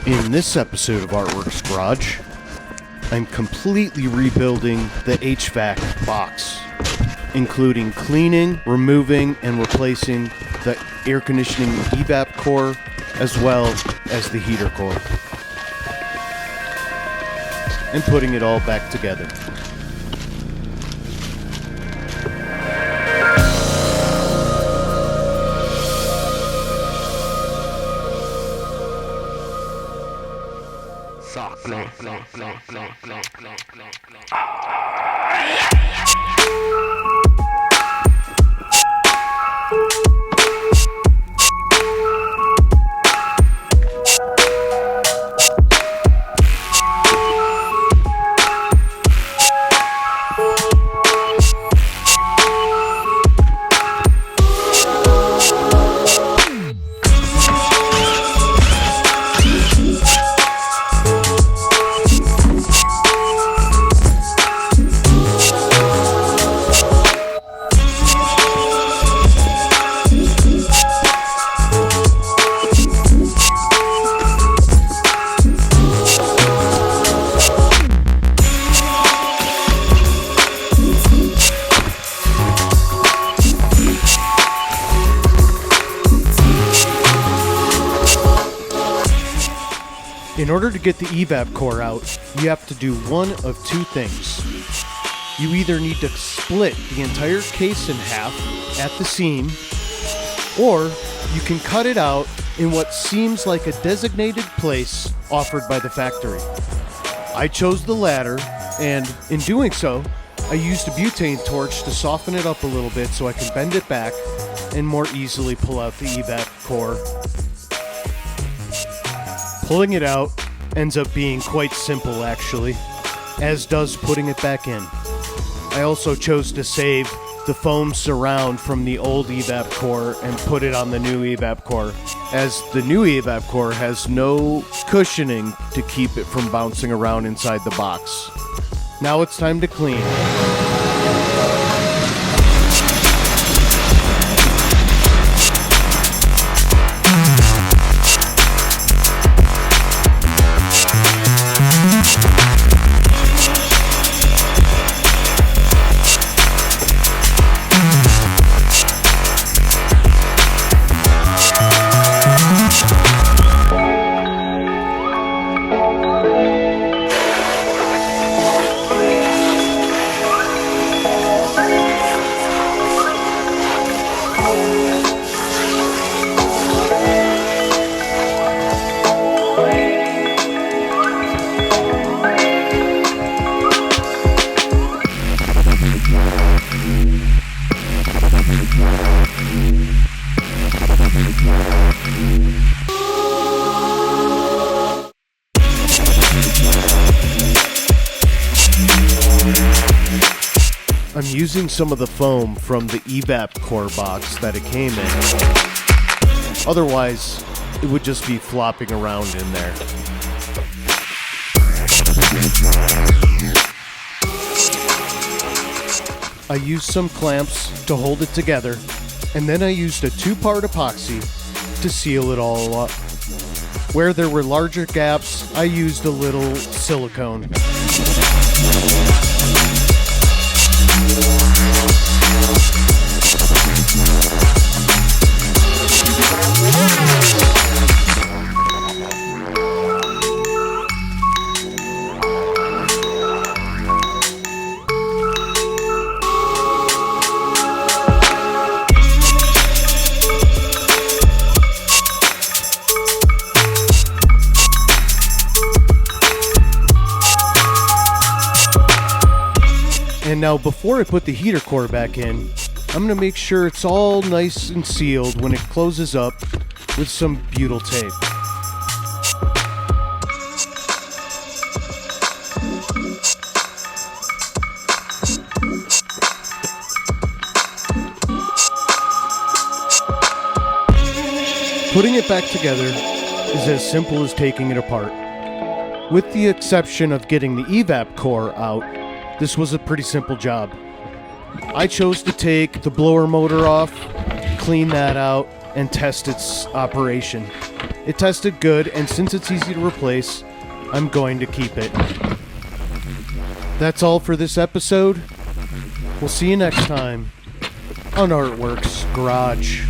In this episode of ArtWerks Garage, I'm completely rebuilding the HVAC box, including cleaning, removing, and replacing the air conditioning Evap core as well as the heater core, and putting it all back together. In order to get the Evap core out, you have to do one of two things. You either need to split the entire case in half at the seam, or you can cut it out in what seems like a designated place offered by the factory. I chose the latter, and in doing so, I used a butane torch to soften it up a little bit so I can bend it back and more easily pull out the Evap core. Pulling it out ends up being quite simple actually, as does putting it back in. I also chose to save the foam surround from the old Evap core and put it on the new Evap core, as the new Evap core has no cushioning to keep it from bouncing around inside the box. Now it's time to clean. I'm using some of the foam from the Evap core box that it came in. Otherwise, it would just be flopping around in there. I used some clamps to hold it together, and then I used a 2-part epoxy to seal it all up. Where there were larger gaps, I used a little silicone. And now before I put the heater core back in, I'm going to make sure it's all nice and sealed when it closes up with some butyl tape. Putting it back together is as simple as taking it apart. With the exception of getting the Evap core out, this was a pretty simple job. I chose to take the blower motor off, clean that out, and test its operation. It tested good, and since it's easy to replace, I'm going to keep it. That's all for this episode. We'll see you next time on ArtWerks Garage.